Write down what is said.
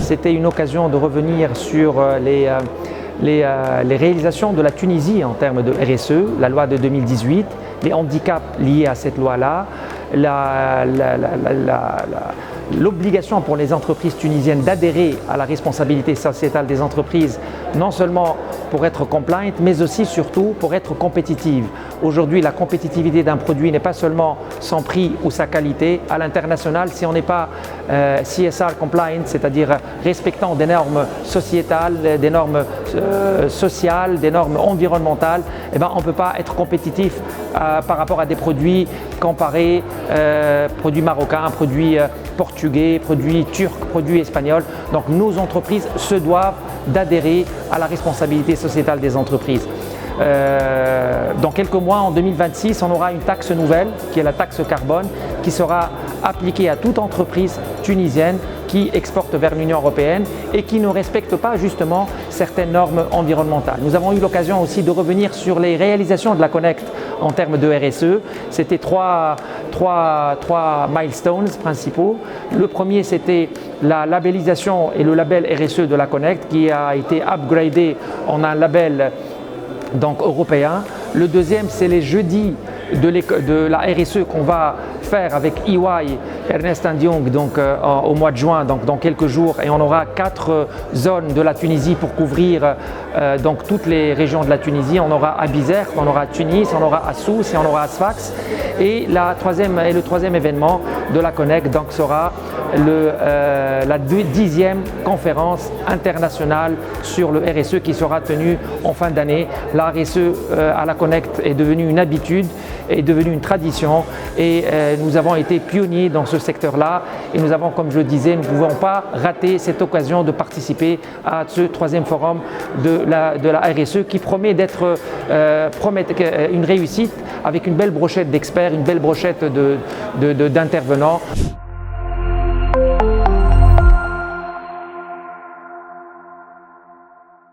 c'était une occasion de revenir sur les réalisations de la Tunisie en termes de RSE, la loi de 2018, les handicaps liés à cette loi-là, l'obligation pour les entreprises tunisiennes d'adhérer à la responsabilité sociétale des entreprises, non seulement pour être compliant, mais aussi surtout pour être compétitive. Aujourd'hui, la compétitivité d'un produit n'est pas seulement son prix ou sa qualité. À l'international, si on n'est pas CSR compliant, c'est-à-dire respectant des normes sociétales, des normes sociales, des normes environnementales, eh ben, on ne peut pas être compétitif par rapport à des produits comparés, produits marocains, produits portugais, produits turcs, produits espagnols. Donc nos entreprises se doivent d'adhérer à la responsabilité sociétale des entreprises. Dans quelques mois, en 2026, on aura une taxe nouvelle qui est la taxe carbone qui sera appliquée à toute entreprise tunisienne qui exporte vers l'Union européenne et qui ne respecte pas justement certaines normes environnementales. Nous avons eu l'occasion aussi de revenir sur les réalisations de la Connect en termes de RSE. C'était trois milestones principaux. Le premier, c'était la labellisation et le label RSE de la Connect qui a été upgradé en un label donc européen. Le deuxième, c'est les jeudis de la RSE qu'on va faire avec EY, Ernst & Young, donc au mois de juin, donc dans quelques jours, et on aura 4 zones de la Tunisie pour couvrir donc toutes les régions de la Tunisie. On aura Abizerte, on aura Tunis, on aura Sousse et on aura Sfax. Et le troisième événement de la Connect donc sera la 10e conférence internationale sur le RSE qui sera tenue en fin d'année. La RSE à la Connect est devenue une habitude, est devenue une tradition et nous avons été pionniers dans ce secteur-là et nous avons, comme je le disais, nous ne pouvons pas rater cette occasion de participer à ce 3e forum de la RSE qui promet d'être une réussite avec une belle brochette d'experts, une belle brochette d'intervenants.